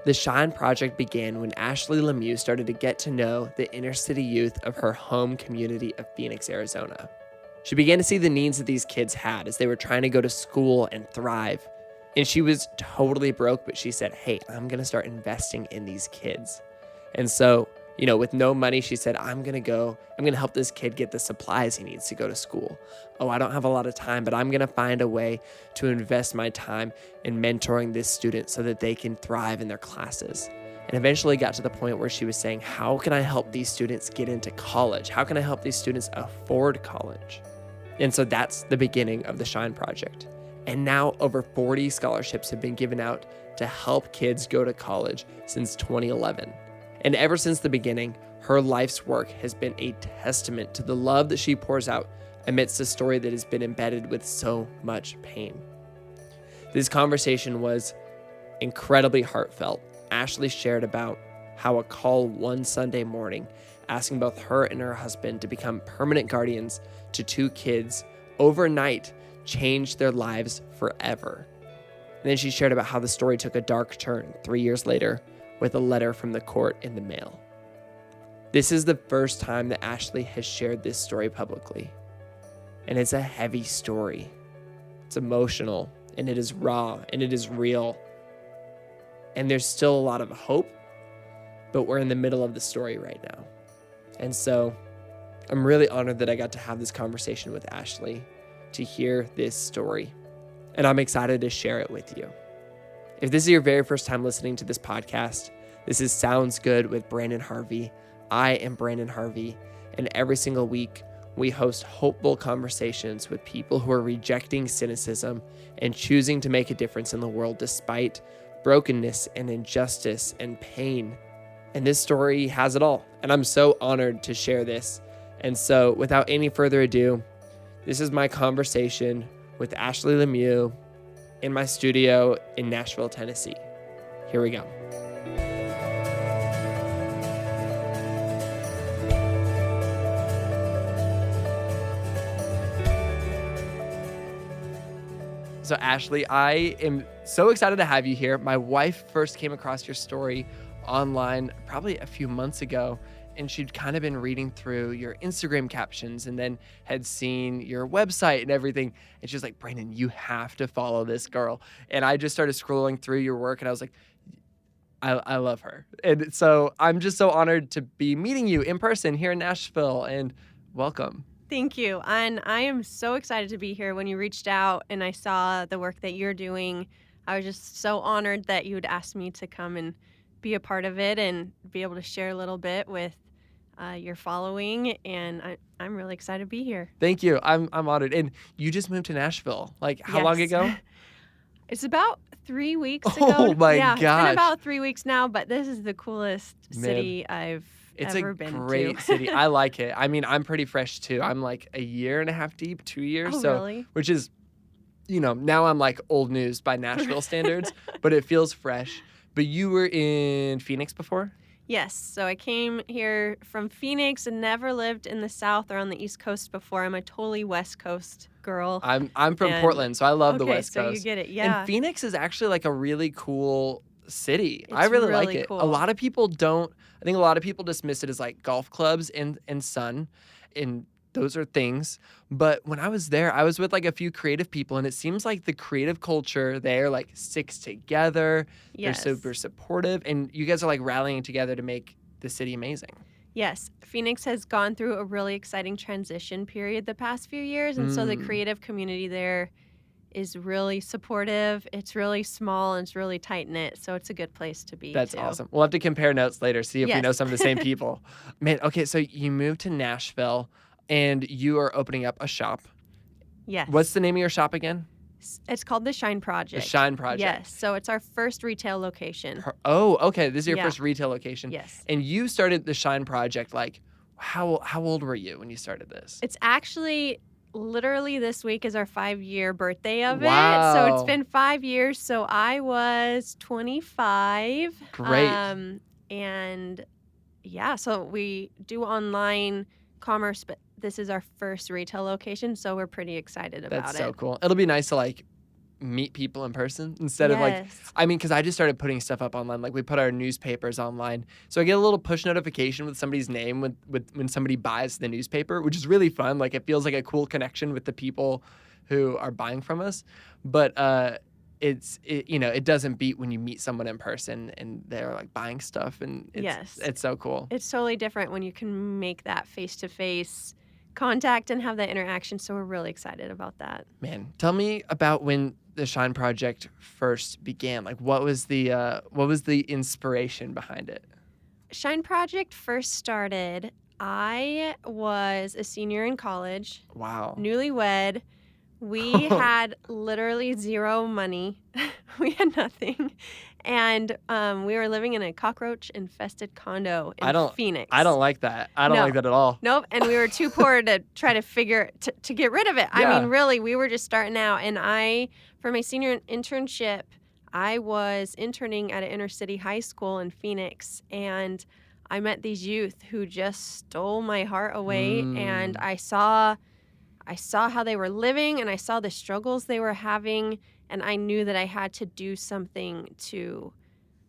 The Shine Project began when Ashley Lemieux started to get to know the inner city youth of her home community of Phoenix, Arizona. She began to see the needs that these kids had as they were trying to go to school and thrive. And she was totally broke, but she said, hey, I'm going to start investing in these kids. And so, with no money, she said, I'm going to help this kid get the supplies he needs to go to school. Oh, I don't have a lot of time, but I'm going to find a way to invest my time in mentoring this student so that they can thrive in their classes. And eventually got to the point where she was saying, how can I help these students get into college? How can I help these students afford college? And so that's the beginning of the Shine Project. And now over 40 scholarships have been given out to help kids go to college since 2011. And ever since the beginning, her life's work has been a testament to the love that she pours out amidst a story that has been embedded with so much pain. This conversation was incredibly heartfelt. Ashley shared about how a call one Sunday morning asking both her and her husband to become permanent guardians to two kids overnight changed their lives forever. And then she shared about how the story took a dark turn 3 years later with a letter from the court in the mail. This is the first time that Ashley has shared this story publicly. And it's a heavy story. It's emotional, and it is raw, and it is real. And there's still a lot of hope, but we're in the middle of the story right now. And so I'm really honored that I got to have this conversation with Ashley to hear this story. And I'm excited to share it with you. If this is your very first time listening to this podcast, this is Sounds Good with Brandon Harvey. I am Brandon Harvey, and every single week we host hopeful conversations with people who are rejecting cynicism and choosing to make a difference in the world despite brokenness and injustice and pain. And this story has it all, and I'm so honored to share this. And so without any further ado, this is my conversation with Ashley Lemieux in my studio in Nashville, Tennessee. Here we go. So Ashley, I am so excited to have you here. My wife first came across your story online probably a few months ago, and she'd kind of been reading through your Instagram captions and then had seen your website and everything. And she was like, Brandon, you have to follow this girl. And I just started scrolling through your work, and I was like, I love her. And so I'm just so honored to be meeting you in person here in Nashville, and welcome. Thank you. And I am so excited to be here. When you reached out and I saw the work that you're doing, I was just so honored that you would ask me to come and be a part of it and be able to share a little bit with your following. And I'm really excited to be here. Thank you. I'm honored. And you just moved to Nashville. Like, how long ago? It's about 3 weeks ago. Oh my gosh. It's been about 3 weeks now, but this is the coolest city I've ever been to. It's a great city. I like it. I mean, I'm pretty fresh too. I'm like a year and a half deep, 2 years. Oh, really? Which is, now I'm like old news by Nashville standards, but it feels fresh. But you were in Phoenix before? Yes. So I came here from Phoenix and never lived in the South or on the East Coast before. I'm a totally West Coast girl. I'm from Portland, so I love the West Coast. So you get it, yeah. And Phoenix is actually like a really cool city. It's I really like it. cool. A lot of people don't. I think a lot of people dismiss it as like golf clubs and sun, and those are things. But when I was there, I was with like a few creative people, and it seems like the creative culture there like sticks together. Yes. They're super supportive, and you guys are like rallying together to make the city amazing. Yes. Phoenix has gone through a really exciting transition period the past few years, and so the creative community there is really supportive. It's really small and it's really tight-knit, so it's a good place to be. That's too. awesome. We'll have to compare notes later, see if we Yes. know some of the same people. Man, okay, so you moved to Nashville, and you are opening up a shop. Yes. What's the name of your shop again? It's called The Shine Project. The Shine Project. Yes. So it's our first retail location. Oh, okay. This is your Yeah. first retail location. Yes. And you started The Shine Project, like, how old were you when you started this? It's actually literally this week is our 5-year birthday of Wow. it. So it's been 5 years. So I was 25. Great. And yeah, so we do online commerce, but this is our first retail location. So we're pretty excited about it. That's so cool. It'll be nice to like meet people in person instead of like, Yes. I mean, because I just started putting stuff up online. Like we put our newspapers online. So I get a little push notification with somebody's name when somebody buys the newspaper, which is really fun. Like it feels like a cool connection with the people who are buying from us. But it doesn't beat when you meet someone in person and they're like buying stuff, and Yes. it's so cool. It's totally different when you can make that face-to-face contact and have that interaction. So we're really excited about that. Man, tell me about when the Shine Project first began. Like, what was the inspiration behind it? Shine Project first started. I was a senior in college, Wow. newlywed. We had literally zero money. We had nothing. And we were living in a cockroach-infested condo in Phoenix. I don't like that. I don't No. like that at all. Nope. And we were too poor to try to get rid of it. Yeah. I mean, really, we were just starting out. And for my senior internship, I was interning at an inner city high school in Phoenix. And I met these youth who just stole my heart away. And I saw how they were living, and I saw the struggles they were having, and I knew that I had to do something to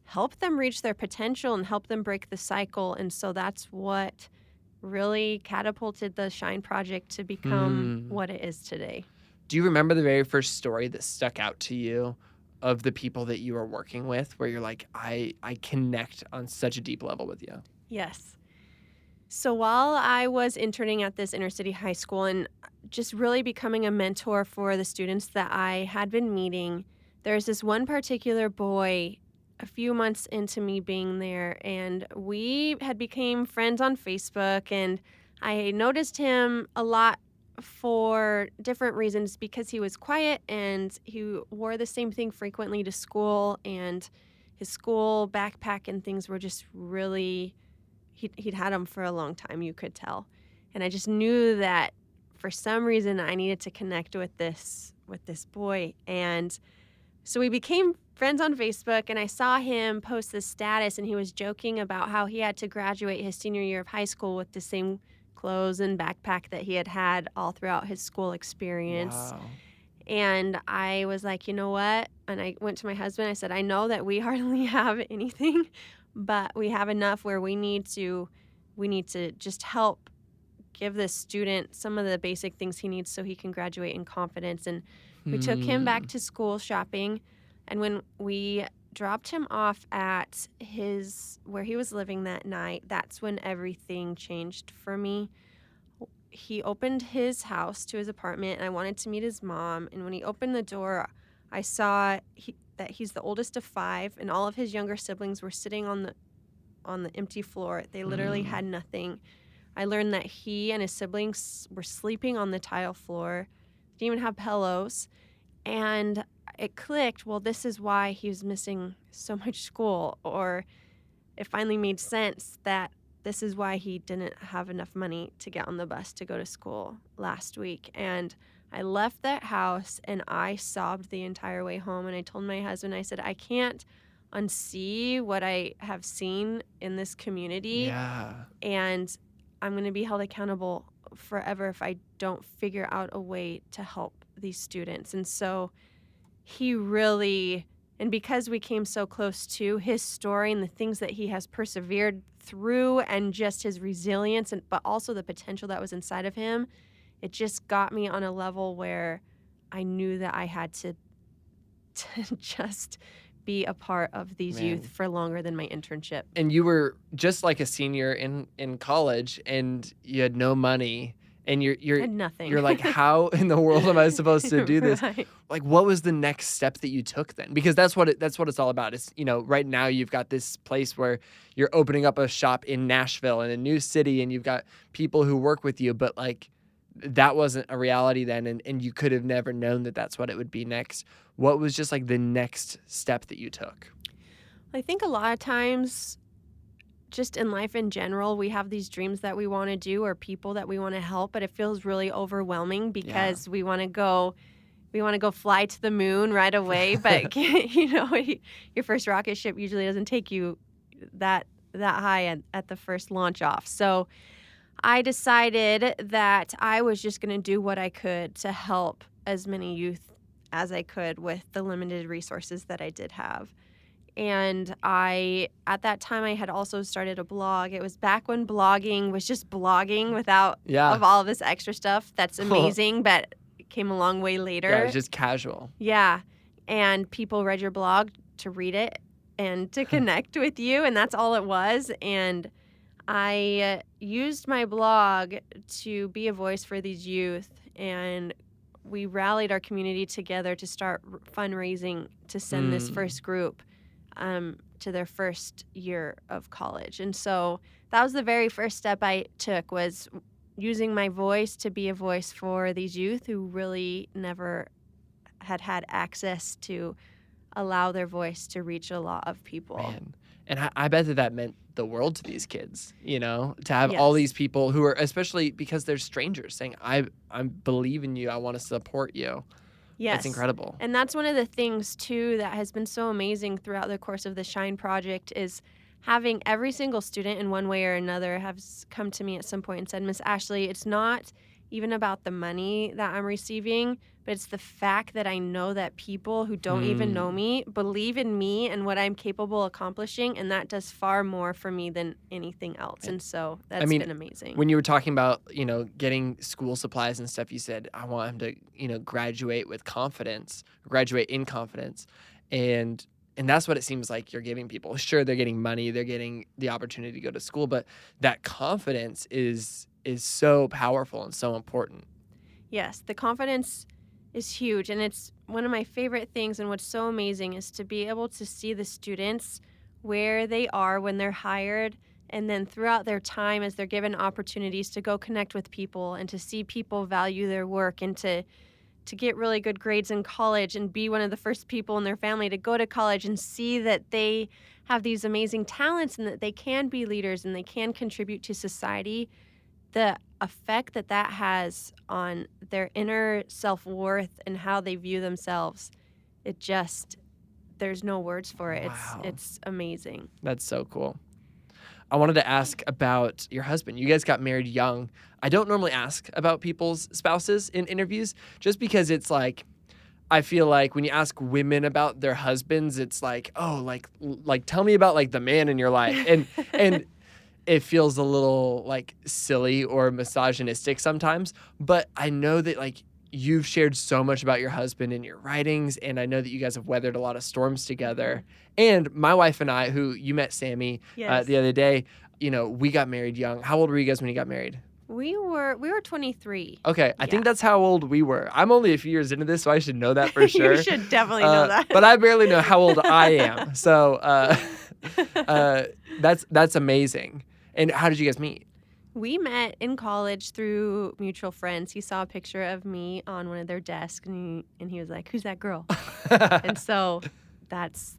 help them reach their potential and help them break the cycle. And so that's what really catapulted the Shine Project to become what it is today. Do you remember the very first story that stuck out to you of the people that you were working with, where you're like, I connect on such a deep level with you? Yes. So while I was interning at this inner city high school and just really becoming a mentor for the students that I had been meeting, there's this one particular boy a few months into me being there, and we had become friends on Facebook, and I noticed him a lot for different reasons because he was quiet and he wore the same thing frequently to school, and his school backpack and things were just really, he'd had them for a long time, you could tell. And I just knew that for some reason I needed to connect with this boy. And so we became friends on Facebook, and I saw him post this status, and he was joking about how he had to graduate his senior year of high school with the same clothes and backpack that he had all throughout his school experience. Wow. And I was like, you know what? And I went to my husband. I said, I know that we hardly have anything, but we have enough where we need to just help give this student some of the basic things he needs so he can graduate in confidence. And we took him back to school shopping. And when we dropped him off at where he was living that night, that's when everything changed for me. He opened his house to his apartment, and I wanted to meet his mom. And when he opened the door, I saw that he's the oldest of 5, and all of his younger siblings were sitting on the empty floor. They literally had nothing. I learned that he and his siblings were sleeping on the tile floor, didn't even have pillows, and it clicked. Well, this is why he was missing so much school, or it finally made sense that this is why he didn't have enough money to get on the bus to go to school last week. And I left that house and I sobbed the entire way home. And I told my husband, I said, I can't unsee what I have seen in this community. Yeah. And I'm going to be held accountable forever if I don't figure out a way to help these students. And so he really, and because we came so close to his story and the things that he has persevered through and just his resilience, but also the potential that was inside of him, it just got me on a level where I knew that I had to just be a part of these youth for longer than my internship. And you were just like a senior in college, and you had no money, and you're had nothing. You're like, how in the world am I supposed to do this? Right. Like, what was the next step that you took then? Because that's what it's all about. It's, right now you've got this place where you're opening up a shop in Nashville, in a new city, and you've got people who work with you, but like that wasn't a reality then, and you could have never known that that's what it would be next. What was just like the next step that you took? I think a lot of times just in life in general, we have these dreams that we want to do or people that we want to help, but it feels really overwhelming because we want to go fly to the moon right away. But, your first rocket ship usually doesn't take you that high at the first launch off. So I decided that I was just going to do what I could to help as many youth as I could with the limited resources that I did have. And at that time, I had also started a blog. It was back when blogging was just blogging without Yeah. of all of this extra stuff. That's amazing, but it came a long way later. Yeah, it's just casual. Yeah. And people read your blog to read it and to connect with you, and that's all it was. And I used my blog to be a voice for these youth, and we rallied our community together to start fundraising to send this first group to their first year of college. And so that was the very first step I took, was using my voice to be a voice for these youth who really never had access to allow their voice to reach a lot of people. Man. And I bet that meant the world to these kids, to have all these people who are, especially because they're strangers, saying, I believe in you, I want to support you. Yes. It's incredible. And that's one of the things, too, that has been so amazing throughout the course of the Shine Project is having every single student in one way or another have come to me at some point and said, Miss Ashley, it's not even about the money that I'm receiving, but it's the fact that I know that people who don't even know me believe in me and what I'm capable of accomplishing, and that does far more for me than anything else. And so that's been amazing. When you were talking about, getting school supplies and stuff, you said, I want him to, graduate with confidence, graduate in confidence. And that's what it seems like you're giving people. Sure, they're getting money, they're getting the opportunity to go to school, but that confidence is so powerful and so important. Yes, the confidence is huge, and it's one of my favorite things. And what's so amazing is to be able to see the students where they are when they're hired, and then throughout their time as they're given opportunities to go connect with people and to see people value their work and to get really good grades in college and be one of the first people in their family to go to college and see that they have these amazing talents and that they can be leaders and they can contribute to society. The effect that has on their inner self-worth and how they view themselves, there's no words for it. Wow. It's amazing. That's so cool. I wanted to ask about your husband. You guys got married young. I don't normally ask about people's spouses in interviews just because it's like, I feel like when you ask women about their husbands, it's like, oh, like tell me about like the man in your life. And it feels a little like silly or misogynistic sometimes, but I know that like you've shared so much about your husband in your writings, and I know that you guys have weathered a lot of storms together. And my wife and I, who you met Sammy the other day, we got married young. How old were you guys when you got married? We were 23. Okay, I think that's how old we were. I'm only a few years into this, so I should know that for sure. You should definitely know that. But I barely know how old I am. So that's amazing. And how did you guys meet? We met in college through mutual friends. He saw a picture of me on one of their desks, and he was like, "Who's that girl?" And so that's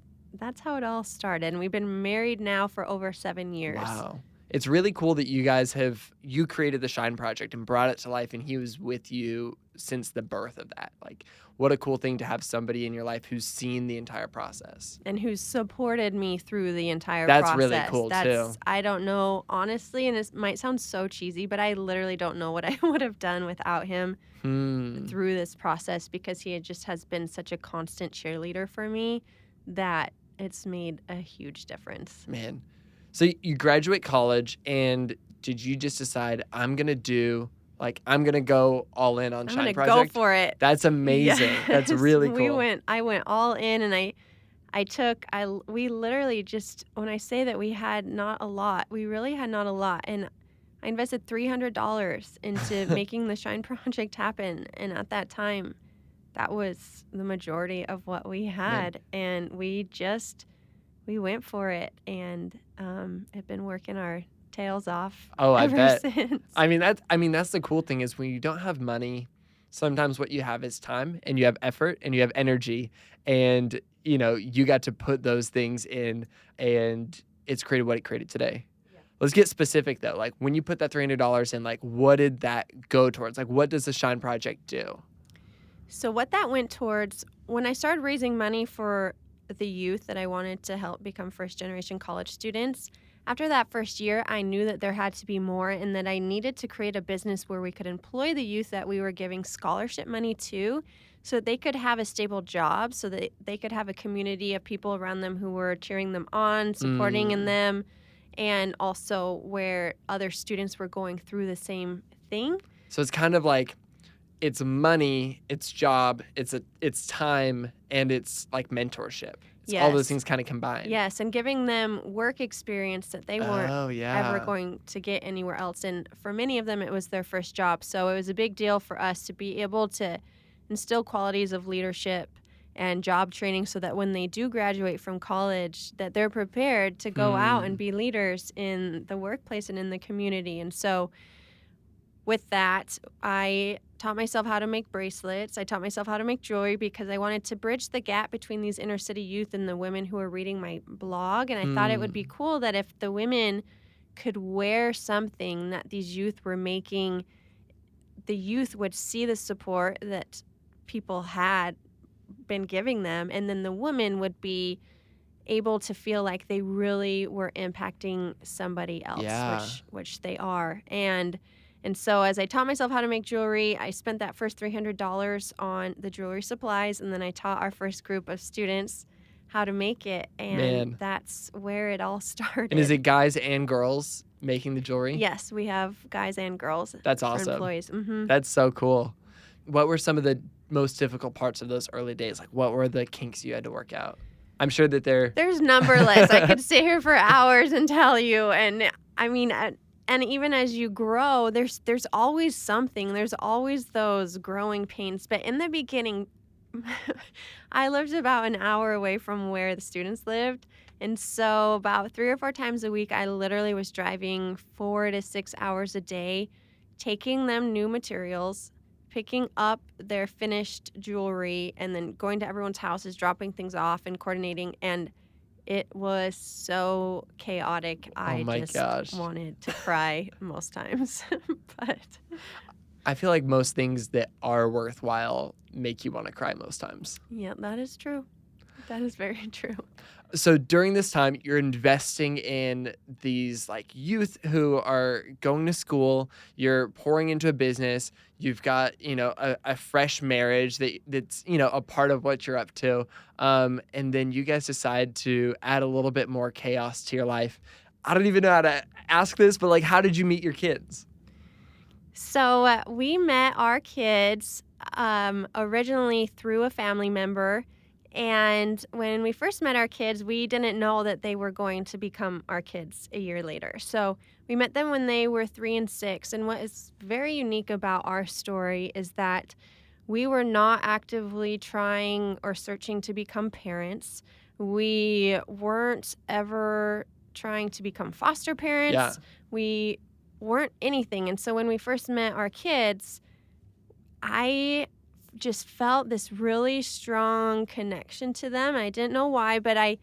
how it all started. And we've been married now for over 7 years. Wow. It's really cool that you guys you created the Shine Project and brought it to life, and he was with you since the birth of that. Like, what a cool thing to have somebody in your life who's seen the entire process. And who's supported me through the entire process. That's really cool, too. I don't know, honestly, and it might sound so cheesy, but I literally don't know what I would have done without him through this process, because he has been such a constant cheerleader for me that it's made a huge difference. Man. So you graduate college, and did you just decide, I'm going to go all in on Shine Project? I'm going to go for it. That's amazing. Yes. That's really cool. I went all in, and we literally just, when I say that we had not a lot, we really had not a lot. And I invested $300 into making the Shine Project happen. And at that time, that was the majority of what we had. Yeah. And we went for it, and have been working our tails off ever since. I mean, that's the cool thing is when you don't have money, sometimes what you have is time, and you have effort, and you have energy, and you got to put those things in, and it's created what it created today. Yeah. Let's get specific though. Like, when you put that $300 in, like, what did that go towards? Like, what does the Shine Project do? So what that went towards, when I started raising money for the youth that I wanted to help become first-generation college students, after that first year, I knew that there had to be more, and that I needed to create a business where we could employ the youth that we were giving scholarship money to, so that they could have a stable job, so that they could have a community of people around them who were cheering them on, supporting in them, and also where other students were going through the same thing. So it's kind of like it's money, it's job, it's time, and it's like mentorship. It's all those Yes. things kind of combined. Yes, and giving them work experience that they weren't ever going to get anywhere else. And for many of them, it was their first job. So it was a big deal for us to be able to instill qualities of leadership and job training so that when they do graduate from college, that they're prepared to go out and be leaders in the workplace and in the community. And so with that, I taught myself how to make bracelets. I taught myself how to make jewelry because I wanted to bridge the gap between these inner city youth and the women who are reading my blog. And I thought it would be cool that if the women could wear something that these youth were making, the youth would see the support that people had been giving them. And then the women would be able to feel like they really were impacting somebody else, which they are. And so as I taught myself how to make jewelry, I spent that first $300 on the jewelry supplies, and then I taught our first group of students how to make it, and that's where it all started. And is it guys and girls making the jewelry? Yes, we have guys and girls. That's awesome. Employees. Mm-hmm. That's so cool. What were some of the most difficult parts of those early days? Like, what were the kinks you had to work out? I'm sure that there's numberless. I could sit here for hours and tell you, and I mean. And even as you grow, there's always something. There's always those growing pains. But in the beginning, I lived about an hour away from where the students lived. And so about 3 or 4 times a week, I literally was driving 4 to 6 hours a day, taking them new materials, picking up their finished jewelry, and then going to everyone's houses, dropping things off and coordinating. And it was so chaotic. I just wanted to cry most times. But I feel like most things that are worthwhile make you want to cry most times. Yeah, that is true. That is very true. So during this time, you're investing in these like youth who are going to school. You're pouring into a business. You've got, a fresh marriage that's, a part of what you're up to. And then you guys decide to add a little bit more chaos to your life. I don't even know how to ask this, but like, how did you meet your kids? So we met our kids originally through a family member. And when we first met our kids, we didn't know that they were going to become our kids a year later. So we met them when they were 3 and 6. And what is very unique about our story is that we were not actively trying or searching to become parents. We weren't ever trying to become foster parents. Yeah. We weren't anything. And so when we first met our kids, I just felt this really strong connection to them. I didn't know why, but I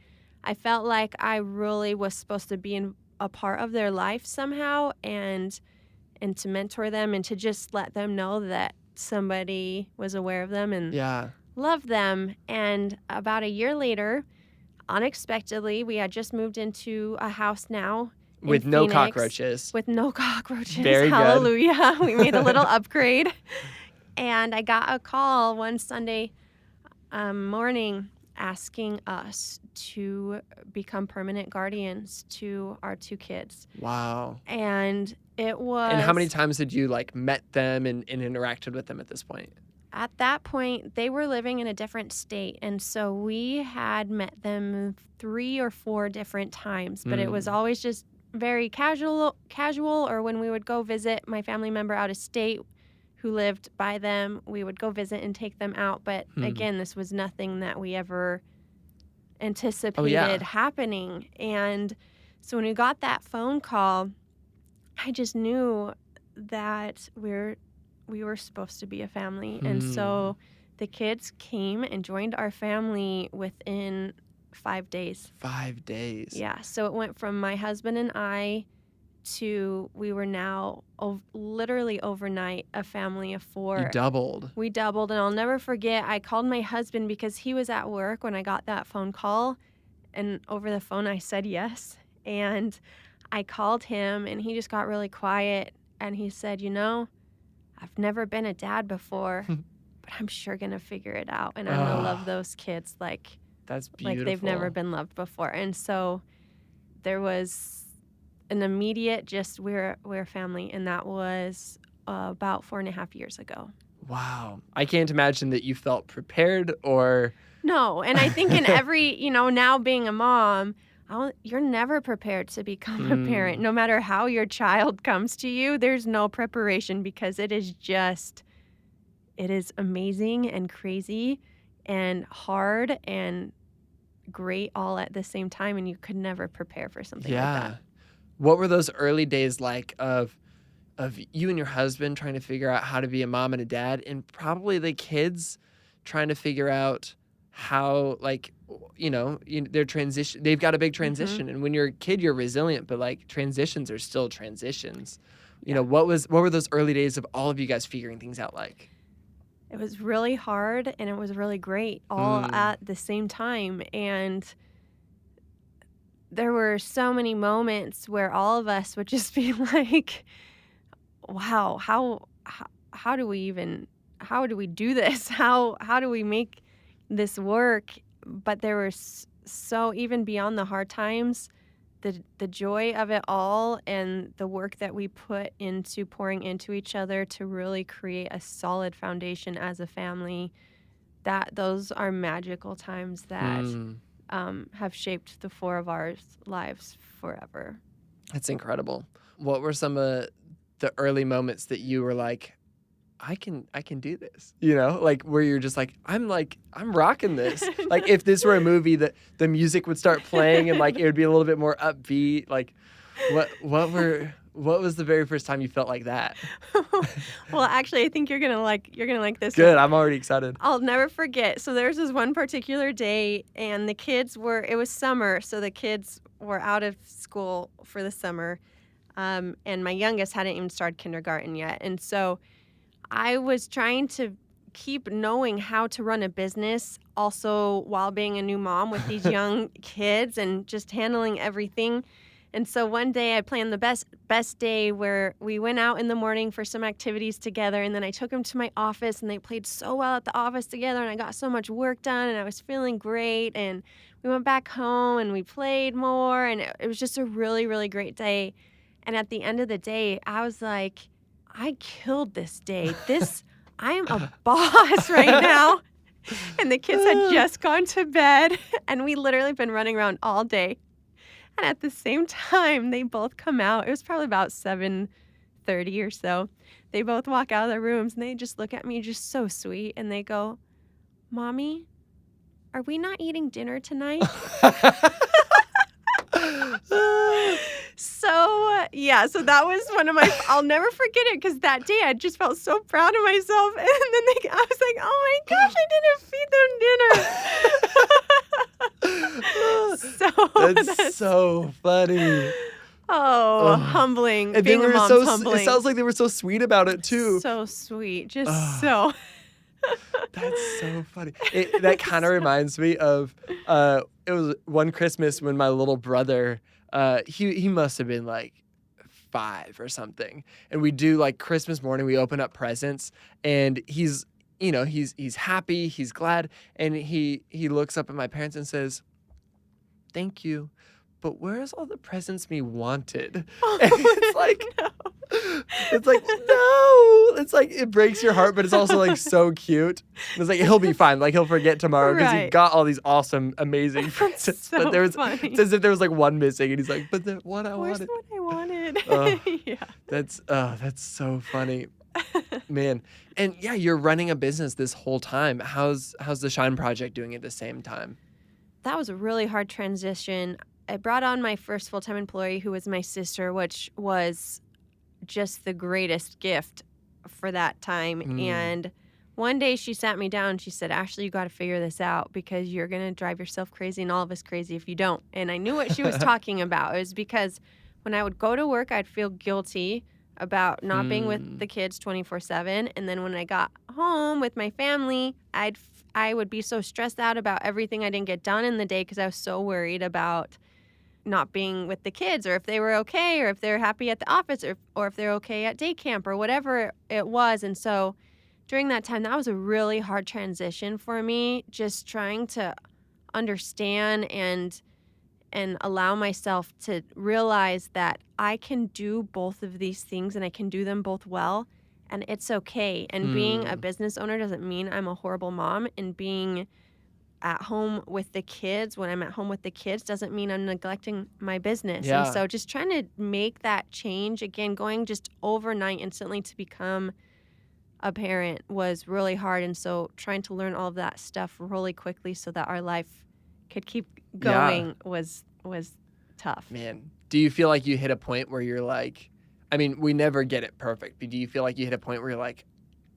felt like I really was supposed to be a part of their life somehow, and to mentor them and to just let them know that somebody was aware of them and loved them. And about a year later, unexpectedly, we had just moved into a house now with in no Phoenix, cockroaches. With no cockroaches. Very Hallelujah. Good. We made a little upgrade. And I got a call one Sunday morning asking us to become permanent guardians to our 2 kids. Wow. And it was... And how many times had you met them and interacted with them at this point? At that point, they were living in a different state. And so we had met them 3 or 4 different times. But it was always just very casual, or when we would go visit my family member out of state who lived by them, we would go visit and take them out. But again, this was nothing that we ever anticipated happening. And so when we got that phone call, I just knew that we were supposed to be a family. And so the kids came and joined our family within 5 days. 5 days. Yeah. So it went from my husband and I to we were now literally overnight a family of 4. You doubled. We doubled. And I'll never forget, I called my husband because he was at work when I got that phone call. And over the phone, I said yes. And I called him and he just got really quiet. And he said, I've never been a dad before, but I'm sure going to figure it out. And I'm going to love those kids That's beautiful. they've never been loved before. And so there was an immediate just we're a family. And that was about 4.5 years ago. Wow. I can't imagine that you felt prepared or... No. And I think in every, now being a mom, you're never prepared to become a parent. No matter how your child comes to you, there's no preparation because it is amazing and crazy and hard and great all at the same time. And you could never prepare for something like that. What were those early days like of you and your husband trying to figure out how to be a mom and a dad, and probably the kids trying to figure out how, their transition, they've got a big transition. And when you're a kid, you're resilient, but transitions are still transitions. You know, what were those early days of all of you guys figuring things out like? It was really hard and it was really great all at the same time. And there were so many moments where all of us would just be like, wow, how do we do this? How do we make this work? But there were so, even beyond the hard times, the joy of it all and the work that we put into pouring into each other to really create a solid foundation as a family, those are magical times that have shaped the four of our lives forever. That's incredible. What were some of the early moments that you were like, I can do this, where you're just like, I'm rocking this. If this were a movie, that the music would start playing and it would be a little bit more upbeat. What was the very first time you felt like that? Well, actually, I think you're gonna like this. Good, I'm already excited. I'll never forget. So there's this one particular day, and it was summer, so the kids were out of school for the summer, and my youngest hadn't even started kindergarten yet, and so I was trying to keep knowing how to run a business also while being a new mom with these young kids and just handling everything. And so one day I planned the best day where we went out in the morning for some activities together, and then I took them to my office and they played so well at the office together, and I got so much work done and I was feeling great, and we went back home and we played more, and it was just a really, really great day. And at the end of the day, I was like, I killed this day. I am a boss right now. And the kids had just gone to bed, and we literally been running around all day. And at the same time, they both come out. It was probably about 7:30 or so. They both walk out of their rooms, and they just look at me just so sweet, and they go, Mommy, are we not eating dinner tonight? So that was one of my, I'll never forget it, because that day I just felt so proud of myself. And then I was like, oh my gosh, I didn't feed them dinner. That's so funny. Oh, humbling. And being a mom's humbling. It sounds like they were so sweet about it too. So sweet. Just so. That's so funny. That kind of reminds me of, it was one Christmas when my little brother, he must have been 5 or something. And we do Christmas morning, we open up presents, and he's happy, he's glad. And he looks up at my parents and says, thank you, but where's all the presents we wanted? And it's no. It's no. It's it breaks your heart, but it's also so cute. It's he'll be fine. He'll forget tomorrow because he got all these awesome, amazing presents. So but funny. It's as if there was one missing, and he's like, but the one I Where's wanted. what I wanted? Yeah. That's so funny. Man. And yeah, you're running a business this whole time. How's the Shine Project doing at the same time? That was a really hard transition. I brought on my first full-time employee, who was my sister, which was just the greatest gift for that time. And one day she sat me down and she said, Ashley, you got to figure this out, because you're going to drive yourself crazy and all of us crazy if you don't. And I knew what she was talking about. It was because when I would go to work, I'd feel guilty about not being with the kids 24/7. And then when I got home with my family, I would be so stressed out about everything I didn't get done in the day, because I was so worried about not being with the kids, or if they were okay, or if they're happy at the office, or if they're okay at day camp, or whatever it was. And so during that time, that was a really hard transition for me, just trying to understand and allow myself to realize that I can do both of these things and I can do them both well, and it's okay. And being a business owner doesn't mean I'm a horrible mom, and being at home with the kids, when I'm at home with the kids, doesn't mean I'm neglecting my business. And Yeah. so just trying to make that change, again, going just overnight instantly to become a parent was really hard. And so trying to learn all of that stuff really quickly so that our life could keep going was tough. Man, do you feel like you hit a point where you're like, I mean, we never get it perfect, but do you feel like you hit a point where you're like,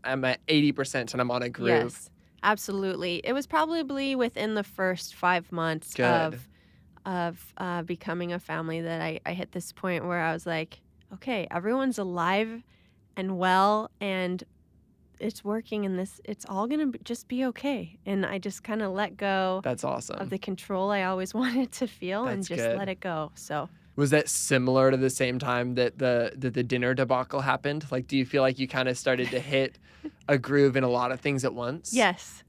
I'm at 80% and I'm on a groove? Yes, absolutely. It was probably within the first 5 months of becoming a family that I hit this point where I was like, okay, everyone's alive and well, and it's working, and it's all gonna just be okay. And I just kind of let go That's awesome. of the control I always wanted to feel, and That's just good. let it go. So Was that similar to the same time that the dinner debacle happened? Like, do you feel like you kind of started to hit a groove in a lot of things at once? Yes,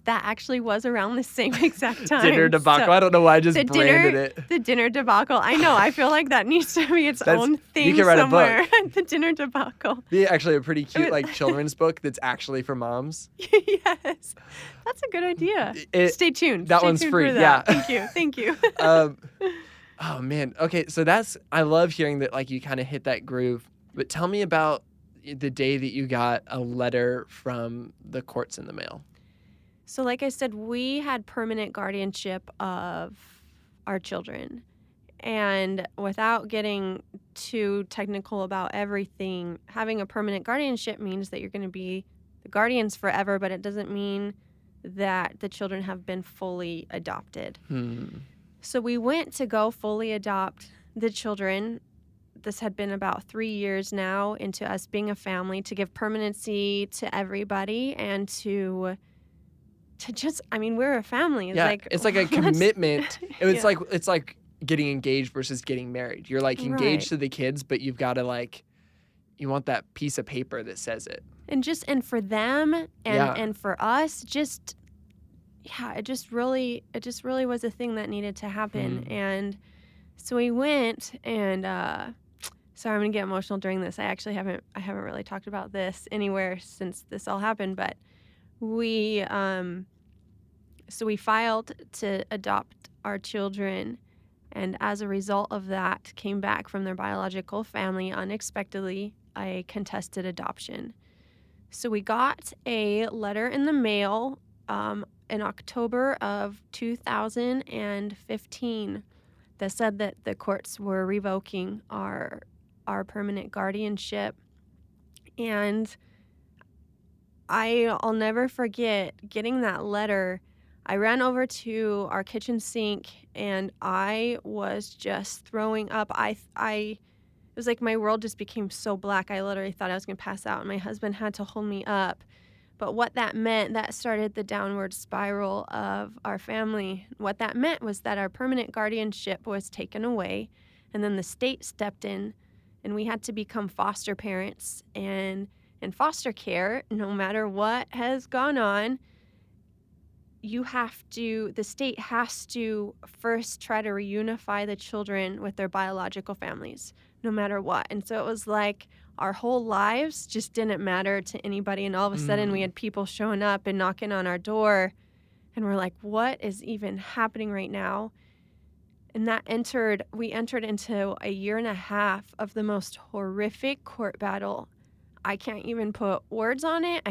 that actually was around the same exact time. Dinner debacle. So I don't know why I just branded it. the dinner debacle. I know. I feel like that needs to be its own thing you can write somewhere. a book. The dinner debacle. Be actually a pretty cute like children's book that's actually for moms. Yes, that's a good idea. Stay tuned. That Stay one's tuned free. For that. Yeah. Thank you. Oh man. Okay, so I love hearing that like you kind of hit that groove. But tell me about the day that you got a letter from the courts in the mail. So like I said, we had permanent guardianship of our children. And without getting too technical about everything, having a permanent guardianship means that you're going to be the guardians forever, but it doesn't mean that the children have been fully adopted. So we went to go fully adopt the children. This had been about 3 years now into us being a family, to give permanency to everybody and to just, I mean, we're a family. It's like a commitment. It's Yeah. it's like getting engaged versus getting married. You're like engaged to the kids, but you've got to like, you want that piece of paper that says it. And for them and for us, it just really was a thing that needed to happen. And so we went, and sorry, I'm gonna get emotional during this. I haven't really talked about this anywhere since this all happened, but we filed to adopt our children, and as a result of that, came back from their biological family unexpectedly a contested adoption. So we got a letter in the mail in October of 2015 that said that the courts were revoking our permanent guardianship. And I'll never forget getting that letter. I ran over to our kitchen sink and I was just throwing up. It was like my world just became so black. I literally thought I was going to pass out, and my husband had to hold me up. But what that meant, that started the downward spiral of our family. What that meant was that our permanent guardianship was taken away, and then the state stepped in, and we had to become foster parents. And in foster care, no matter what has gone on, the state has to first try to reunify the children with their biological families, no matter what. And so it was like our whole lives just didn't matter to anybody. And all of a sudden we had people showing up and knocking on our door, and we're like, what is even happening right now? And we entered into a year and a half of the most horrific court battle. I can't even put words on it.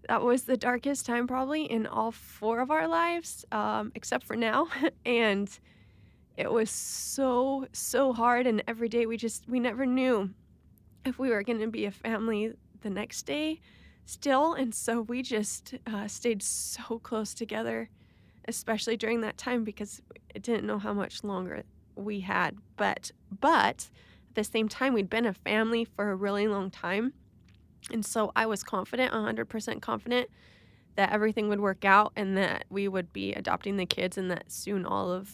That was the darkest time probably in all 4 of our lives, except for now. And it was so, so hard. And every day we never knew if we were going to be a family the next day still. And so we just stayed so close together, especially during that time, because I didn't know how much longer we had. But at the same time, we'd been a family for a really long time. And so I was confident, 100% confident, that everything would work out and that we would be adopting the kids and that soon all of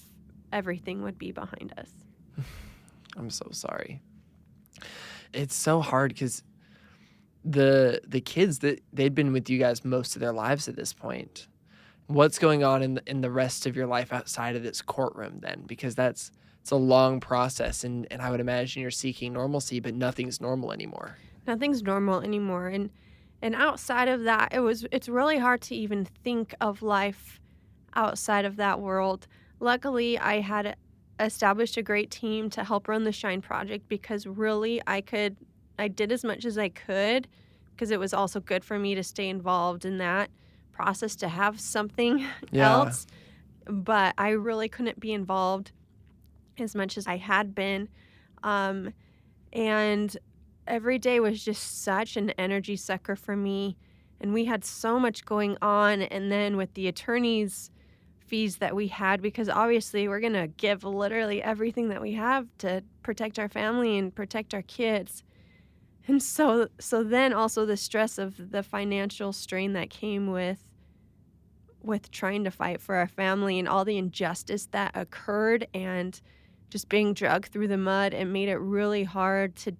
everything would be behind us. I'm so sorry. It's so hard because the kids that they've been with you guys most of their lives at this point. What's going on in the rest of your life outside of this courtroom then? Because it's a long process, and I would imagine you're seeking normalcy, but nothing's normal anymore. Nothing's normal anymore. And outside of that, it's really hard to even think of life outside of that world. Luckily, I had established a great team to help run the Shine Project because really I did as much as I could because it was also good for me to stay involved in that process to have something Yeah. else. But I really couldn't be involved as much as I had been. Um, and every day was just such an energy sucker for me. And we had so much going on. And then with the attorney's fees that we had, because obviously we're going to give literally everything that we have to protect our family and protect our kids. And so then also the stress of the financial strain that came with trying to fight for our family and all the injustice that occurred and just being dragged through the mud, it made it really hard to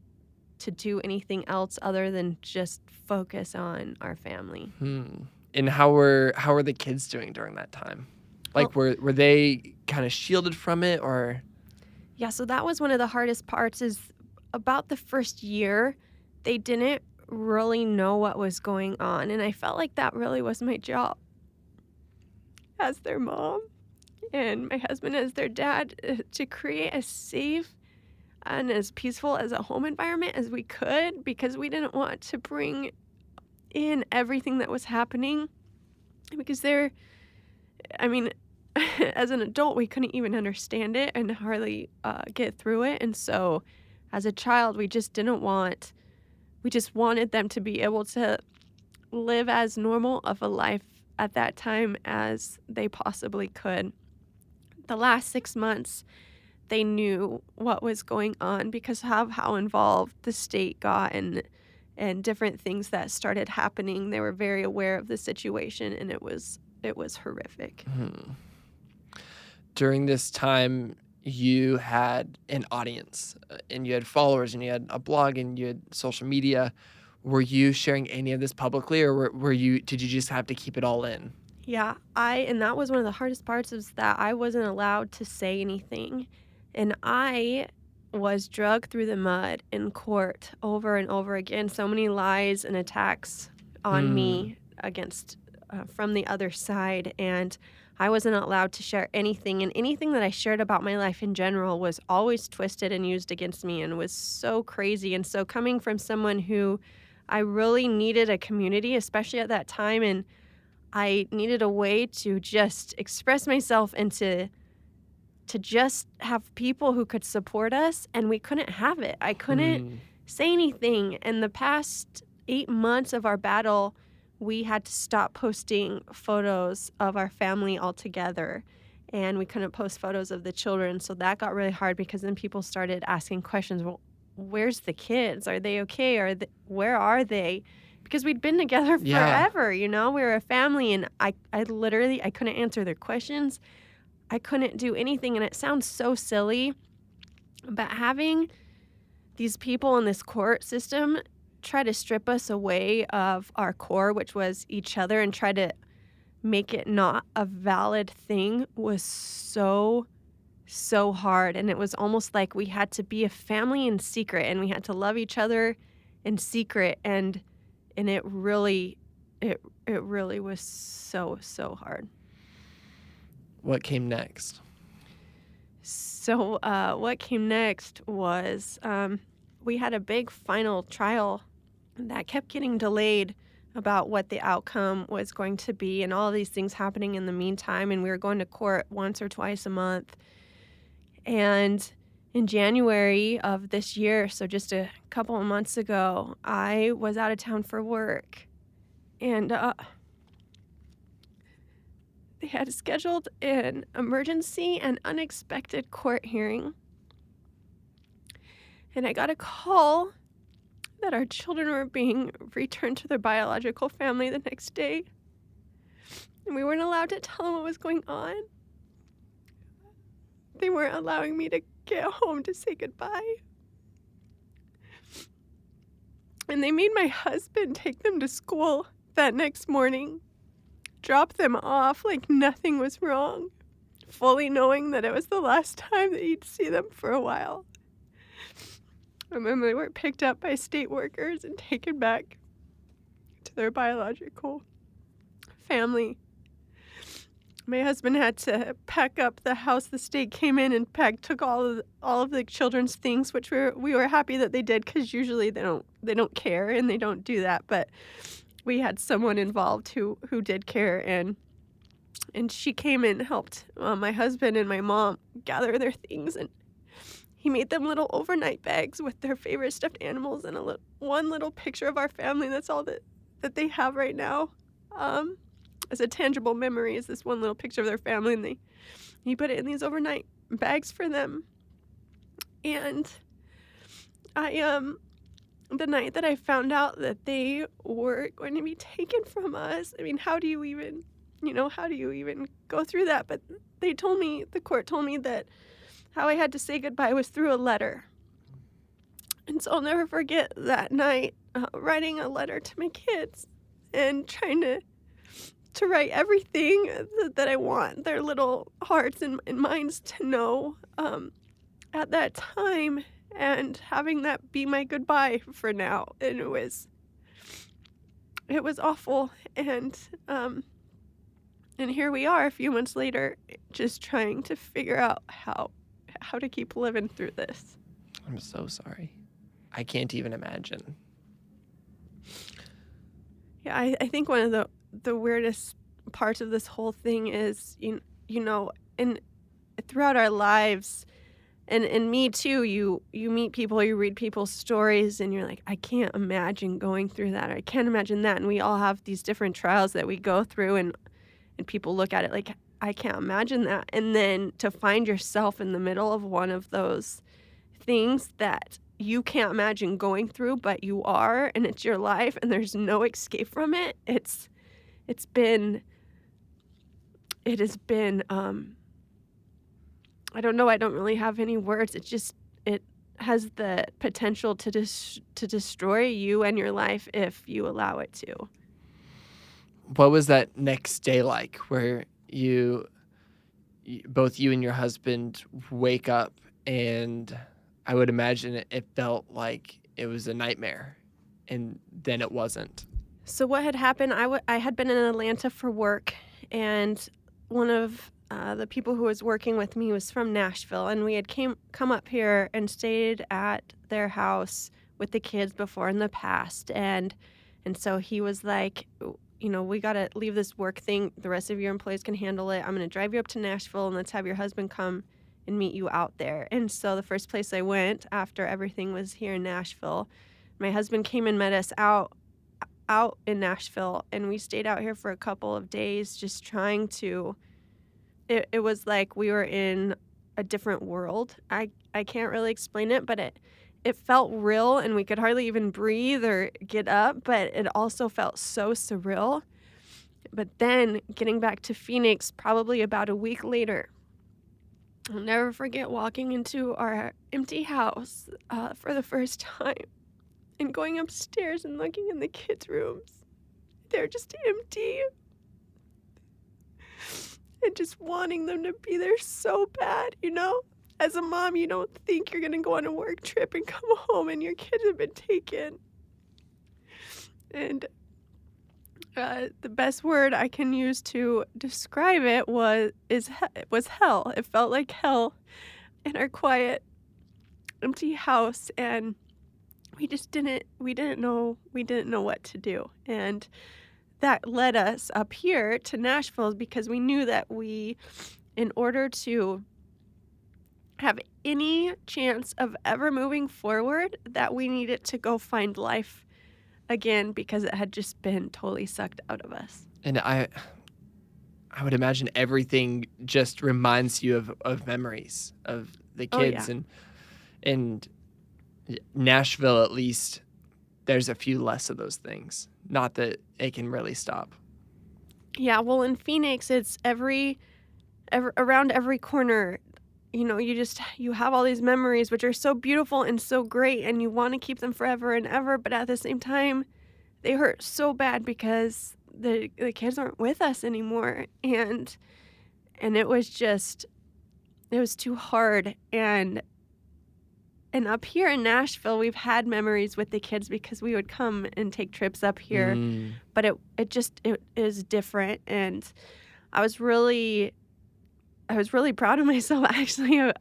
do anything else other than just focus on our family. And how were the kids doing during that time? Like, were they kind of shielded from it, or? Yeah, so that was one of the hardest parts is about the first year, they didn't really know what was going on. And I felt like that really was my job as their mom and my husband as their dad to create as safe and as peaceful as a home environment as we could because we didn't want to bring in everything that was happening because as an adult, we couldn't even understand it and hardly get through it. And so as a child, we just wanted them to be able to live as normal of a life at that time as they possibly could. The last 6 months, they knew what was going on because of how involved the state got and different things that started happening. They were very aware of the situation, and it was horrific. During this time, you had an audience, and you had followers, and you had a blog, and you had social media. Were you sharing any of this publicly, or did you just have to keep it all in? Yeah, and that was one of the hardest parts is that I wasn't allowed to say anything. And I was dragged through the mud in court over and over again. So many lies and attacks on me against from the other side. And I wasn't allowed to share anything. And anything that I shared about my life in general was always twisted and used against me and was so crazy. And so coming from someone who I really needed a community, especially at that time, and I needed a way to just express myself and to just have people who could support us, and we couldn't have it. I couldn't say anything. And the past 8 months of our battle, we had to stop posting photos of our family altogether, and we couldn't post photos of the children. So that got really hard because then people started asking questions. Well, where's the kids? Are they okay? Where are they? Because we'd been together forever, we were a family, and I couldn't answer their questions. I couldn't do anything, and it sounds so silly, but having these people in this court system try to strip us away of our core, which was each other, and try to make it not a valid thing was so, so hard. And it was almost like we had to be a family in secret, and we had to love each other in secret, and it really was so, so hard. What came next? So what came next was we had a big final trial that kept getting delayed about what the outcome was going to be and all these things happening in the meantime. And we were going to court once or twice a month. And in January of this year, so just a couple of months ago, I was out of town for work. And they had scheduled an emergency and unexpected court hearing. And I got a call that our children were being returned to their biological family the next day. And we weren't allowed to tell them what was going on. They weren't allowing me to get home to say goodbye. And they made my husband take them to school that next morning, drop them off like nothing was wrong, fully knowing that it was the last time that he'd see them for a while. And then they were picked up by state workers and taken back to their biological family. My husband had to pack up the house. The state came in and took all of the children's things, which we were happy that they did, because usually they don't care and they don't do that. But we had someone involved who did care, and she came and helped my husband and my mom gather their things, and he made them little overnight bags with their favorite stuffed animals and one little picture of our family. That's all that they have right now. As a tangible memory is this one little picture of their family, and he put it in these overnight bags for them. And the night that I found out that they were going to be taken from us, I mean, how do you even go through that? But the court told me that how I had to say goodbye was through a letter. And so I'll never forget that night, writing a letter to my kids and trying to write everything that I want their little hearts and minds to know at that time, and having that be my goodbye for now. And it was awful. And here we are a few months later, just trying to figure out how to keep living through this. I'm so sorry. I can't even imagine. Yeah, I think one of the weirdest parts of this whole thing is, and throughout our lives, and me too, you meet people, you read people's stories, and you're like, I can't imagine going through that. Or I can't imagine that. And we all have these different trials that we go through, and people look at it like, I can't imagine that. And then to find yourself in the middle of one of those things that you can't imagine going through, but you are, and it's your life, and there's no escape from it. It has been I don't know, I don't really have any words. It has the potential to destroy you and your life if you allow it to. What was that next day like, where both you and your husband wake up, and I would imagine it felt like it was a nightmare, and then it wasn't? So what had happened, I had been in Atlanta for work, and one of the people who was working with me was from Nashville, and we had come up here and stayed at their house with the kids before in the past. And so he was like, we got to leave this work thing. The rest of your employees can handle it. I'm going to drive you up to Nashville, and let's have your husband come and meet you out there. And so the first place I went after everything was here in Nashville, my husband came and met us out in Nashville, and we stayed out here for a couple of days just trying to, it was like we were in a different world. I can't really explain it, but it felt real, and we could hardly even breathe or get up, but it also felt so surreal. But then getting back to Phoenix, probably about a week later, I'll never forget walking into our empty house for the first time and going upstairs and looking in the kids' rooms. They're just empty. And just wanting them to be there so bad, As a mom, you don't think you're going to go on a work trip and come home and your kids have been taken. And the best word I can use to describe it was hell. It felt like hell in our quiet, empty house, and we didn't know what to do. And that led us up here to Nashville, because we knew that in order to have any chance of ever moving forward, that we needed to go find life again, because it had just been totally sucked out of us. And I would imagine everything just reminds you of memories of the kids. Oh, yeah. And Nashville, at least, there's a few less of those things. Not that it can really stop. Yeah, well, in Phoenix, it's around every corner, you have all these memories which are so beautiful and so great, and you want to keep them forever and ever, but at the same time they hurt so bad because the kids aren't with us anymore. And it was too hard. And up here in Nashville, we've had memories with the kids because we would come and take trips up here, but it is different. And I was really proud of myself actually.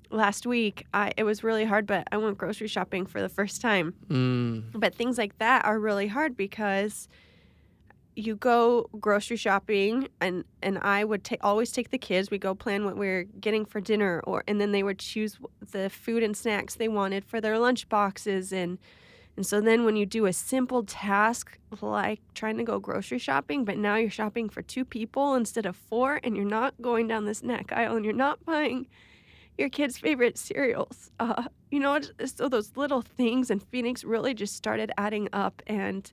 Last week, it was really hard, but I went grocery shopping for the first time. But things like that are really hard because you go grocery shopping, and I would always take the kids. We go plan what we're getting for dinner, and then they would choose the food and snacks they wanted for their lunch boxes. And so then when you do a simple task like trying to go grocery shopping, but now you're shopping for 2 people instead of 4, and you're not going down the snack aisle, and you're not buying your kids' favorite cereals. So those little things in Phoenix really just started adding up. And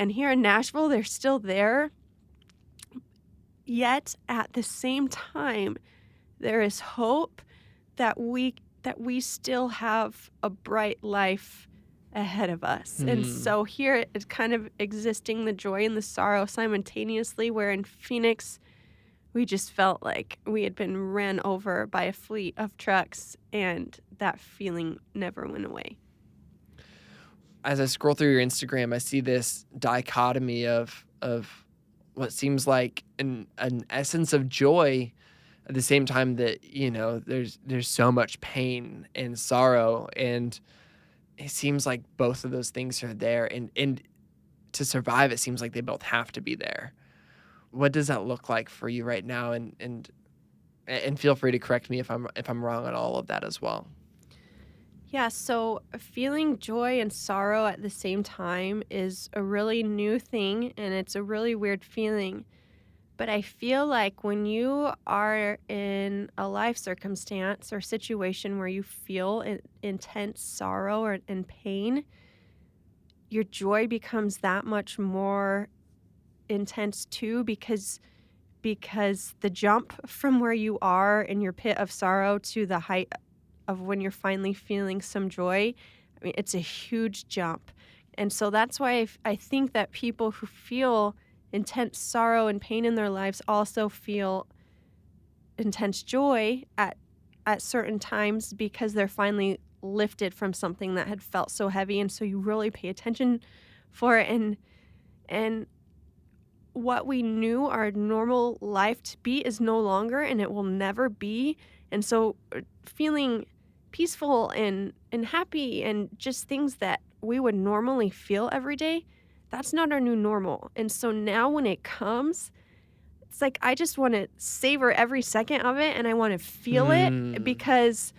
here in Nashville, they're still there. Yet at the same time, there is hope that we still have a bright life ahead of us. And so here it's kind of existing the joy and the sorrow simultaneously, where in Phoenix, we just felt like we had been ran over by a fleet of trucks, and that feeling never went away. As I scroll through your Instagram, I see this dichotomy of what seems like an essence of joy at the same time that, there's so much pain and sorrow, and it seems like both of those things are there, and to survive, it seems like they both have to be there. What does that look like for you right now? And feel free to correct me if I'm wrong on all of that as well. Yeah, so feeling joy and sorrow at the same time is a really new thing, and it's a really weird feeling. But I feel like when you are in a life circumstance or situation where you feel intense sorrow and pain, your joy becomes that much more intense too, because the jump from where you are in your pit of sorrow to the height of when you're finally feeling some joy, I mean, it's a huge jump. And so that's why I think that people who feel intense sorrow and pain in their lives also feel intense joy at certain times, because they're finally lifted from something that had felt so heavy. And so you really pay attention for it. And what we knew our normal life to be is no longer, and it will never be. And so feeling peaceful and happy and just things that we would normally feel every day, that's not our new normal. And so now when it comes, it's like I just want to savor every second of it, and I want to feel it, because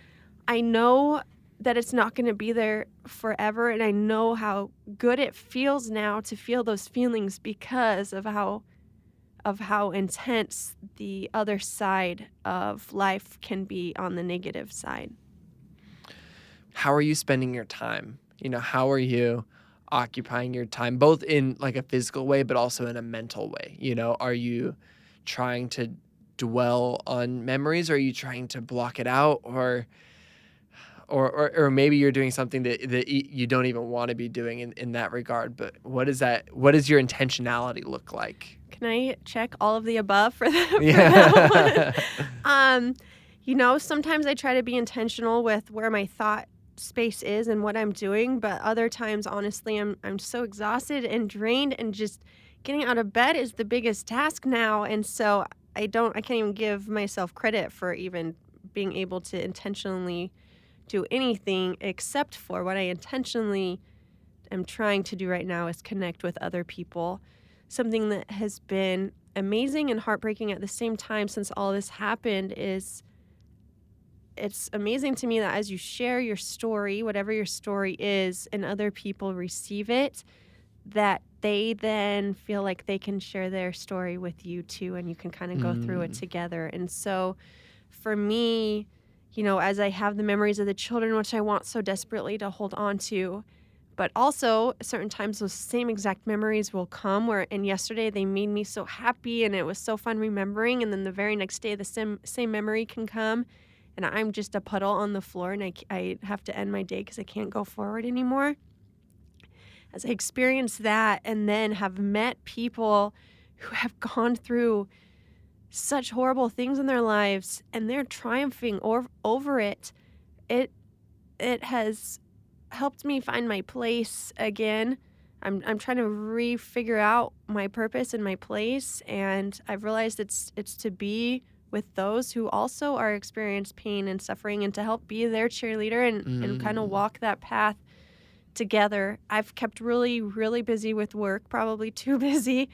I know that it's not going to be there forever, and I know how good it feels now to feel those feelings because of how intense the other side of life can be on the negative side. How are you spending your time? How are you occupying your time, both in like a physical way, but also in a mental way? Are you trying to dwell on memories? Or are you trying to block it out? Or maybe you're doing something that you don't even want to be doing in that regard. But what does your intentionality look like? Can I check all of the above for that? Yeah. Sometimes I try to be intentional with where my thought space is and what I'm doing, but other times, honestly, I'm so exhausted and drained, and just getting out of bed is the biggest task now. And so I can't even give myself credit for even being able to intentionally do anything, except for what I intentionally am trying to do right now is connect with other people. Something that has been amazing and heartbreaking at the same time since all this happened is it's amazing to me that as you share your story, whatever your story is, and other people receive it, that they then feel like they can share their story with you too, and you can kind of go through it together. And so for me, as I have the memories of the children, which I want so desperately to hold on to, But also, certain times those same exact memories will come and yesterday they made me so happy and it was so fun remembering. And then the very next day, the same memory can come and I'm just a puddle on the floor and I have to end my day because I can't go forward anymore. As I experience that and then have met people who have gone through such horrible things in their lives and they're triumphing over it, it has helped me find my place again. I'm trying to refigure out my purpose and my place, and I've realized it's to be with those who also are experiencing pain and suffering and to help be their cheerleader and kind of walk that path together. I've kept really, really busy with work, probably too busy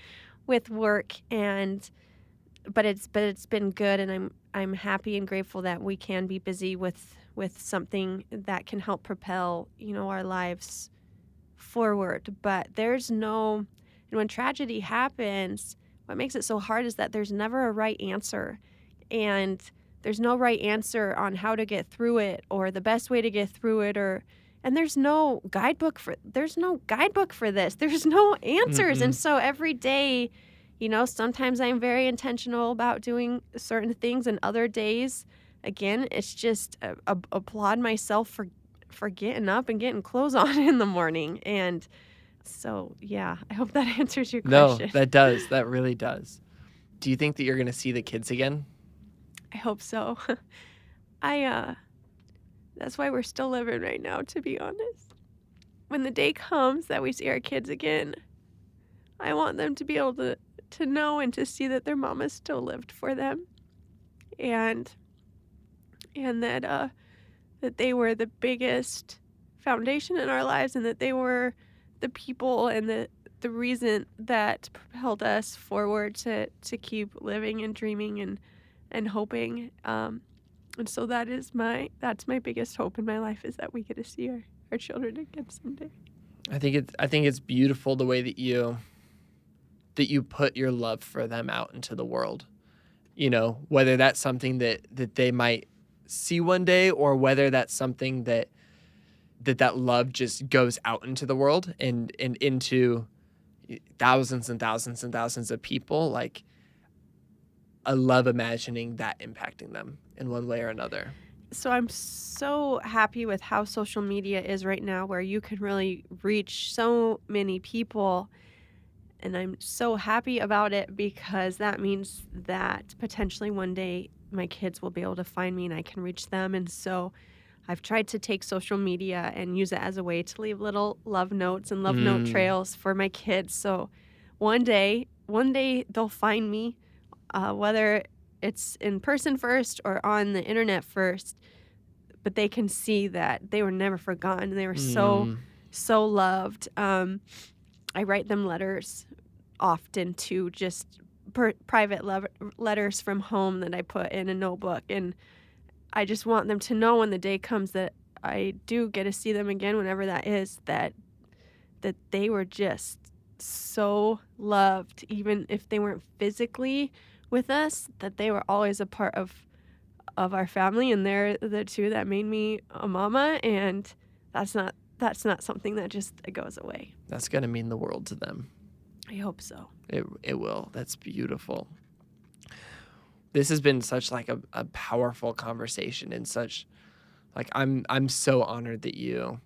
with work, but it's been good, and I'm happy and grateful that we can be busy with something that can help propel, our lives forward. But and when tragedy happens, what makes it so hard is that there's never a right answer, and there's no right answer on how to get through it or the best way to get through it, and there's no guidebook for this. There's no answers. Mm-mm. And so every day, sometimes I'm very intentional about doing certain things, and other days, again, it's just applaud myself for getting up and getting clothes on in the morning. And so, yeah, I hope that answers your question. No, that does. That really does. Do you think that you're going to see the kids again? I hope so. That's why we're still living right now, to be honest. When the day comes that we see our kids again, I want them to be able to know and to see that their mama still lived for them. And that they were the biggest foundation in our lives, and that they were the people and the reason that propelled us forward to keep living and dreaming and hoping. And so that's my biggest hope in my life, is that we get to see our children again someday. I think it's beautiful the way that you put your love for them out into the world. Whether that's something that they might see one day, or whether that's something that love just goes out into the world and into thousands and thousands and thousands of people. Like, I love imagining that impacting them in one way or another. So I'm so happy with how social media is right now, where you can really reach so many people. And I'm so happy about it, because that means that potentially one day my kids will be able to find me and I can reach them. And so I've tried to take social media and use it as a way to leave little love notes and love note trails for my kids. So one day they'll find me, whether it's in person first or on the internet first, but they can see that they were never forgotten. They were so loved. I write them letters often, too, just private letters from home that I put in a notebook. And I just want them to know when the day comes that I do get to see them again, whenever that is, that they were just so loved, even if they weren't physically with us, that they were always a part of our family, and they're the two that made me a mama. And that's not something that just goes away. That's going to mean the world to them. I hope so. It will. That's beautiful. This has been such like a powerful conversation, and such like I'm so honored that you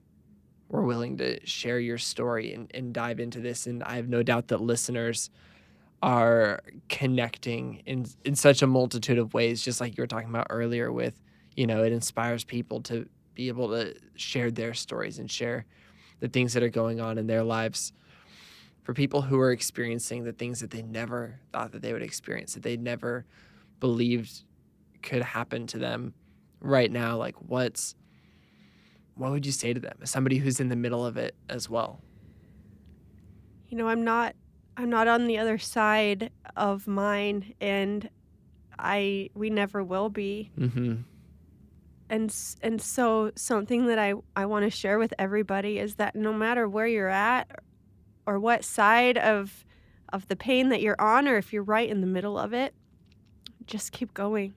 were willing to share your story and dive into this. And I have no doubt that listeners are connecting in such a multitude of ways, just like you were talking about earlier with, it inspires people to be able to share their stories and share the things that are going on in their lives. For people who are experiencing the things that they never thought that they would experience, that they never believed could happen to them right now, like what would you say to them as somebody who's in the middle of it as well? I'm not on the other side of mine, and we never will be. Mm-hmm. And so something that I want to share with everybody is that no matter where you're at or what side of the pain that you're on, or if you're right in the middle of it, just keep going.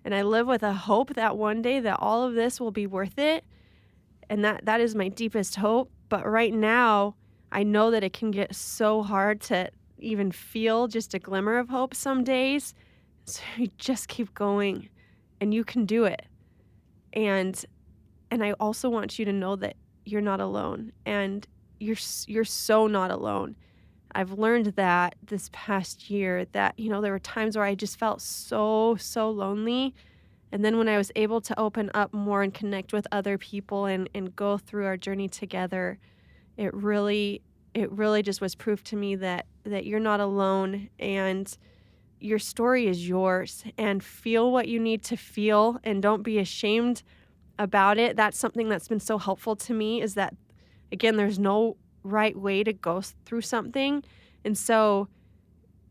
And I live with a hope that one day that all of this will be worth it. And that is my deepest hope. But right now, I know that it can get so hard to even feel just a glimmer of hope some days. So you just keep going and you can do it. And I also want you to know that you're not alone, and you're so not alone. I've learned that this past year that, there were times where I just felt so, so lonely. And then when I was able to open up more and connect with other people and go through our journey together, it really just was proof to me that you're not alone, and your story is yours, and feel what you need to feel and don't be ashamed about it. That's something that's been so helpful to me, is that, again, there's no right way to go through something. And so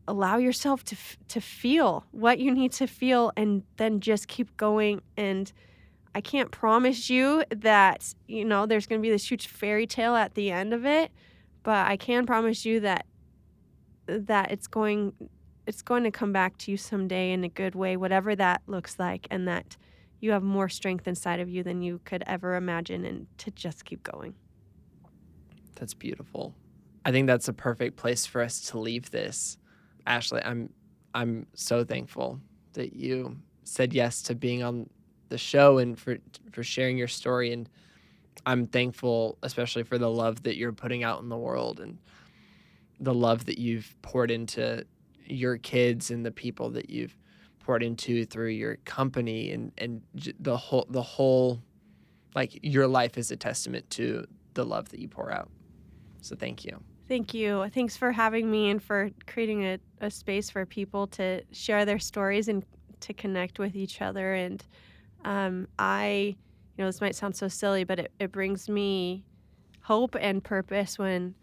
allow yourself to feel what you need to feel, and then just keep going. And I can't promise you that, there's going to be this huge fairy tale at the end of it, but I can promise you that it's going to come back to you someday in a good way, whatever that looks like, and that you have more strength inside of you than you could ever imagine, and to just keep going. That's beautiful. I think that's a perfect place for us to leave this. Ashley, I'm so thankful that you said yes to being on the show and for sharing your story. And I'm thankful especially for the love that you're putting out in the world, and the love that you've poured into your kids and the people that you've poured into through your company, and the whole like, your life is a testament to the love that you pour out. So thank you. Thank you. Thanks for having me and for creating a space for people to share their stories and to connect with each other. And this might sound so silly, but it brings me hope and purpose when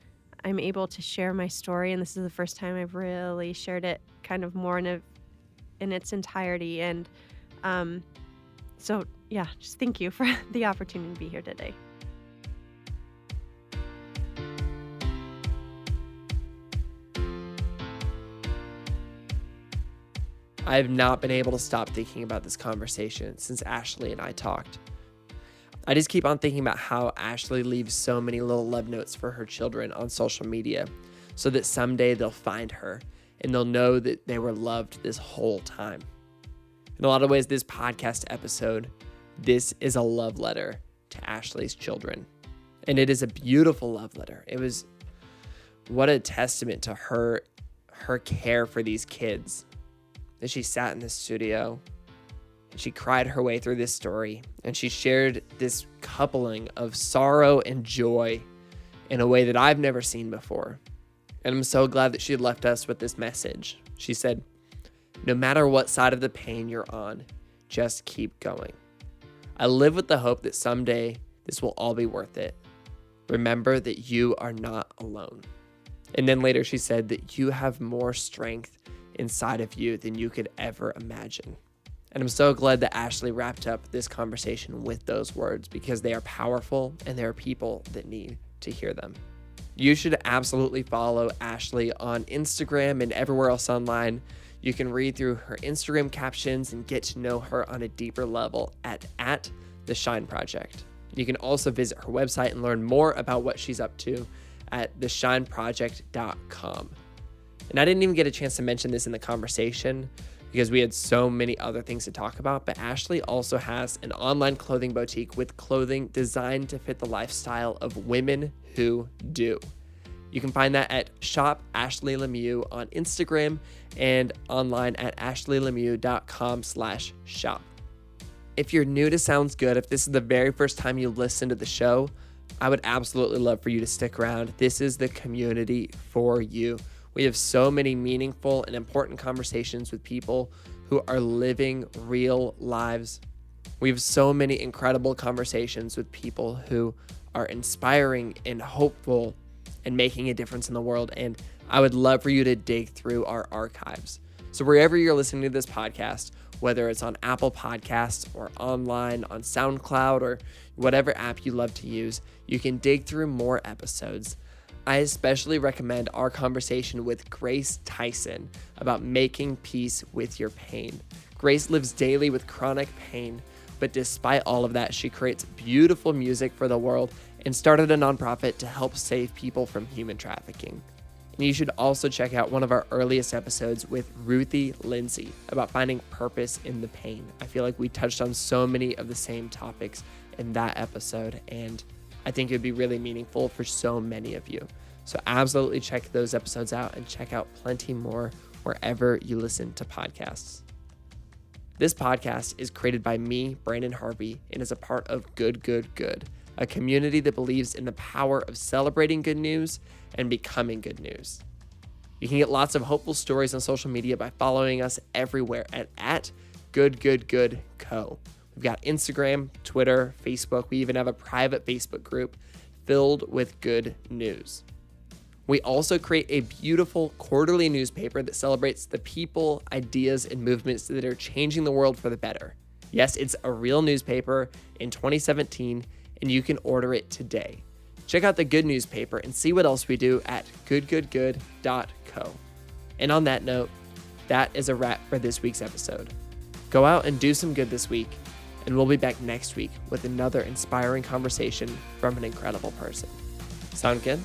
I'm able to share my story. And this is the first time I've really shared it kind of more in its entirety. And so, yeah, just thank you for the opportunity to be here today. I have not been able to stop thinking about this conversation since Ashley and I talked. I just keep on thinking about how Ashley leaves so many little love notes for her children on social media, so that someday they'll find her and they'll know that they were loved this whole time. In a lot of ways, this podcast episode, this is a love letter to Ashley's children. And it is a beautiful love letter. What a testament to her care for these kids. That she sat in the studio and she cried her way through this story, and she shared this coupling of sorrow and joy in a way that I've never seen before. And I'm so glad that she had left us with this message. She said, "No matter what side of the pain you're on, just keep going. I live with the hope that someday this will all be worth it. Remember that you are not alone." And then later she said that you have more strength inside of you than you could ever imagine. And I'm so glad that Ashley wrapped up this conversation with those words, because they are powerful and there are people that need to hear them. You should absolutely follow Ashley on Instagram and everywhere else online. You can read through her Instagram captions and get to know her on a deeper level at The Shine Project. You can also visit her website and learn more about what she's up to at theshineproject.com. And I didn't even get a chance to mention this in the conversation because we had so many other things to talk about, but Ashley also has an online clothing boutique with clothing designed to fit the lifestyle of women who do. You can find that at Shop Ashley Lemieux on Instagram and online at ashleylemieux.com/shop. If you're new to Sounds Good, if this is the very first time you listen to the show, I would absolutely love for you to stick around. This is the community for you. We have so many meaningful and important conversations with people who are living real lives. We have so many incredible conversations with people who are inspiring and hopeful and making a difference in the world. And I would love for you to dig through our archives. So wherever you're listening to this podcast, whether it's on Apple Podcasts or online on SoundCloud or whatever app you love to use, you can dig through more episodes. I especially recommend our conversation with Grace Tyson about making peace with your pain. Grace lives daily with chronic pain, but despite all of that, she creates beautiful music for the world and started a nonprofit to help save people from human trafficking. And you should also check out one of our earliest episodes with Ruthie Lindsay about finding purpose in the pain. I feel like we touched on so many of the same topics in that episode, and I think it would be really meaningful for so many of you. So absolutely check those episodes out and check out plenty more wherever you listen to podcasts. This podcast is created by me, Brandon Harvey, and is a part of Good, Good, Good, a community that believes in the power of celebrating good news and becoming good news. You can get lots of hopeful stories on social media by following us everywhere at Good, Good, Good Co. We've got Instagram, Twitter, Facebook. We even have a private Facebook group filled with good news. We also create a beautiful quarterly newspaper that celebrates the people, ideas, and movements that are changing the world for the better. Yes, it's a real newspaper in 2017, and you can order it today. Check out the Good Newspaper and see what else we do at goodgoodgood.co. And on that note, that is a wrap for this week's episode. Go out and do some good this week, and we'll be back next week with another inspiring conversation from an incredible person. Sound good?